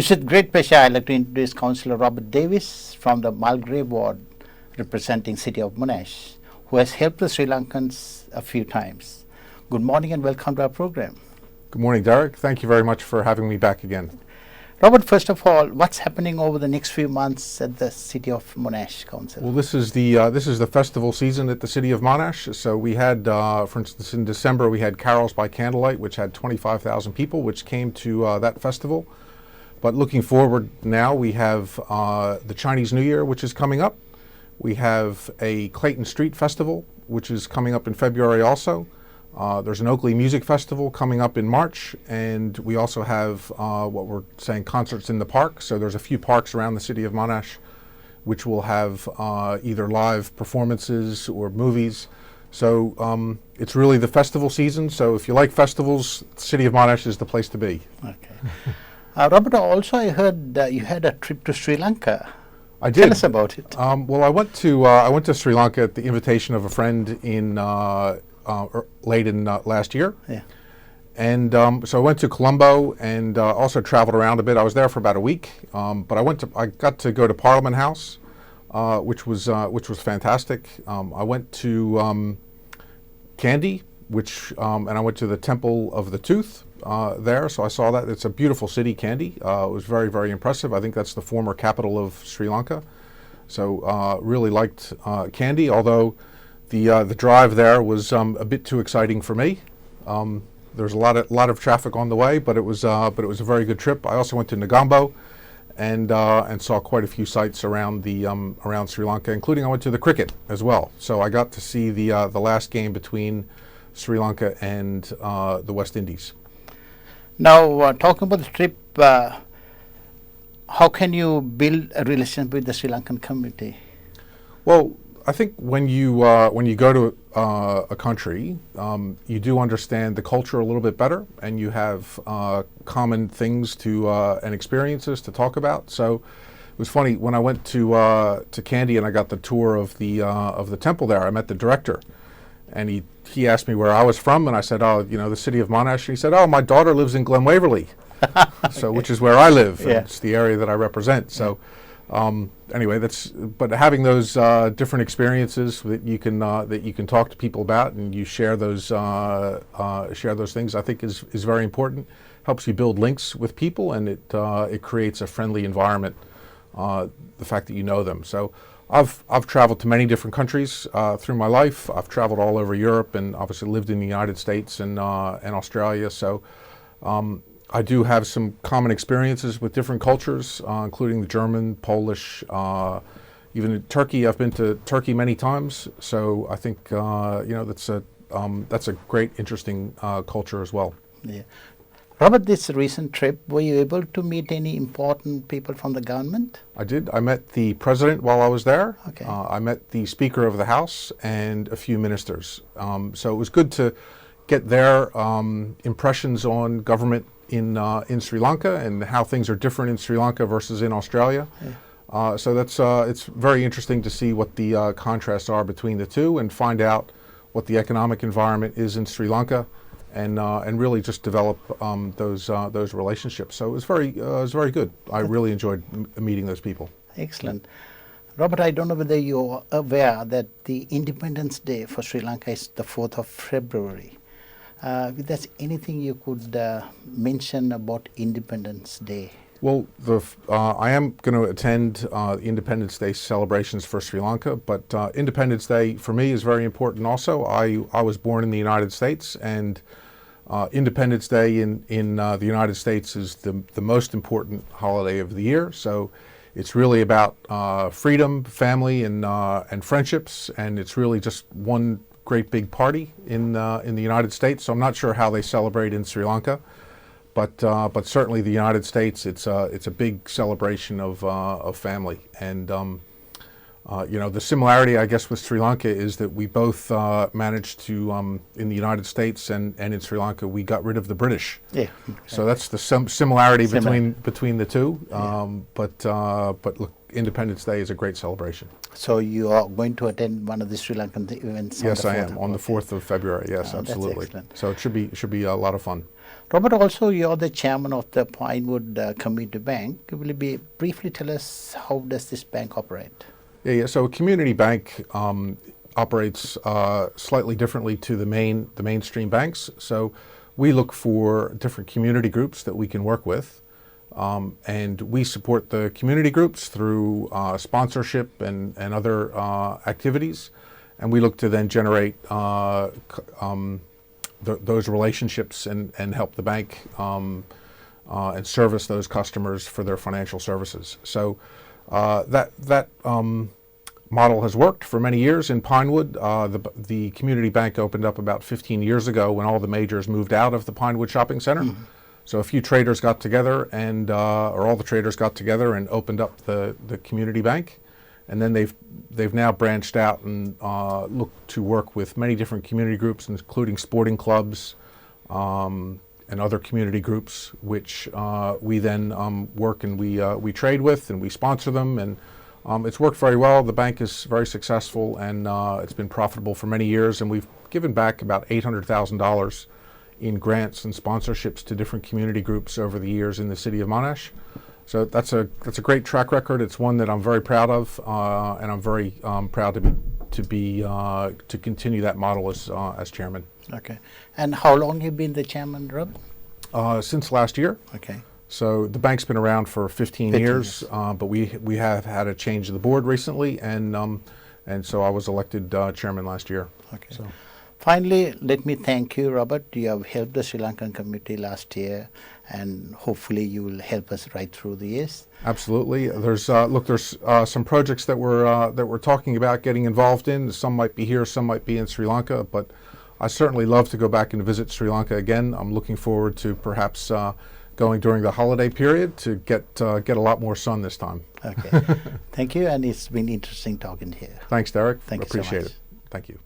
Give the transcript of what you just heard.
It's with great pleasure I'd like to introduce Councillor Robert Davies from the Mulgrave ward representing City of Monash, who has helped the Sri Lankans a few times. Good morning and welcome to our program. Good morning, Derek. Thank you very much for having me back again. Robert, first of all, what's happening over the next few months at the City of Monash Council? Well, this is the festival season at the City of Monash. So we had, for instance, in December we had Carols by Candlelight, which had 25,000 people, which came to that festival. But looking forward now, we have the Chinese New Year, which is coming up. We have a Clayton Street Festival, which is coming up in February also. There's an Oakley Music Festival coming up in March, and we also have what we're saying concerts in the park. So there's a few parks around the City of Monash which will have either live performances or movies. So it's really the festival season. So if you like festivals, the City of Monash is the place to be. Okay. Robert, also I heard you had a trip to Sri Lanka. I did. Tell us about it. Well, I went to Sri Lanka at the invitation of a friend in late in last year. Yeah. And so I went to Colombo and also traveled around a bit. I was there for about a week, but I got to go to Parliament House, which was fantastic. I went to Kandy, and I went to the Temple of the Tooth there. So I saw that. It's a beautiful city, Kandy. It was very, very impressive. I think that's the former capital of Sri Lanka. So really liked Kandy, although the drive there was a bit too exciting for me. There was a lot of traffic on the way, but it was a very good trip. I also went to Negombo, and saw quite a few sites around around Sri Lanka, including I went to the cricket as well. So I got to see the last game between Sri Lanka and the West Indies. Now, talking about the trip, how can you build a relationship with the Sri Lankan community? Well, I think when you go to a country, you do understand the culture a little bit better, and you have common things and experiences to talk about. So it was funny when I went to Kandy and I got the tour of the temple there. I met the director, and he asked me where I was from, and I said, "Oh, the City of Monash." And he said, "Oh, my daughter lives in Glen Waverley," so which is where I live. Yeah. It's the area that I represent. So. Anyway, but having those different experiences that you can talk to people about, and you share those things, I think is very important. Helps you build links with people, and it creates a friendly environment. The fact that you know them. So I've traveled to many different countries through my life. I've traveled all over Europe, and obviously lived in the United States and Australia. So. I do have some common experiences with different cultures, including the German, Polish, even in Turkey. I've been to Turkey many times, so I think that's a great, interesting culture as well. Yeah. Robert, this recent trip, were you able to meet any important people from the government? I did. I met the president while I was there. Okay. I met the Speaker of the House and a few ministers. So it was good to get their impressions on government in Sri Lanka, and how things are different in Sri Lanka versus in Australia. Yeah. So it's very interesting to see what the contrasts are between the two, and find out what the economic environment is in Sri Lanka, and really just develop those relationships. So it was very good. I really enjoyed meeting those people. Excellent. Robert, I don't know whether you're aware that the Independence Day for Sri Lanka is the 4th of February. If there's anything you could mention about Independence Day? Well, I am going to attend Independence Day celebrations for Sri Lanka, but Independence Day for me is very important also. I was born in the United States, and Independence Day in the United States is the most important holiday of the year. So it's really about freedom, family, and friendships, and it's really just one great big party in the United States. So I'm not sure how they celebrate in Sri Lanka, but certainly the United States, it's a big celebration of family. And the similarity, I guess, with Sri Lanka is that we both managed to in the United States and in Sri Lanka, we got rid of the British. Yeah. So that's the similarity between the two. But look, Independence Day is a great celebration. So you are going to attend one of the Sri Lankan events? Yes, on the I 4th am of on the October? 4th of February. Yes, That's absolutely. excellent. So it should be a lot of fun. Robert, also you're the chairman of the Pinewood Community Bank. Will you briefly tell us how does this bank operate? Yeah. So a community bank operates slightly differently to the mainstream banks. So we look for different community groups that we can work with, and we support the community groups through sponsorship and other activities, and we look to then generate those relationships and help the bank and service those customers for their financial services. So that model has worked for many years in Pinewood. The community bank opened up about 15 years ago when all the majors moved out of the Pinewood Shopping Center. Mm-hmm. So a few traders got together and, or all the traders got together and opened up the community bank. And then they've now branched out and looked to work with many different community groups, including sporting clubs and other community groups, which we then work and we trade with and we sponsor them. And it's worked very well. The bank is very successful and it's been profitable for many years. And we've given back about $800,000 in grants and sponsorships to different community groups over the years in the city of Monash. So that's a great track record. It's one that I'm very proud of, and I'm very proud to continue that model as chairman. Okay. And how long have you been the chairman, Rob? Since last year. Okay. So the bank's been around for 15 years, but we have had a change of the board recently, and so I was elected chairman last year. Okay. So. Finally, let me thank you, Robert. You have helped the Sri Lankan community last year, and hopefully you will help us right through the years. Absolutely. There's some projects that we're talking about getting involved in. Some might be here, some might be in Sri Lanka, but I certainly love to go back and visit Sri Lanka again. I'm looking forward to perhaps going during the holiday period to get a lot more sun this time. Okay. Thank you, and it's been interesting talking here. Thanks, Derek. Thank you so Appreciate much. it. Thank you.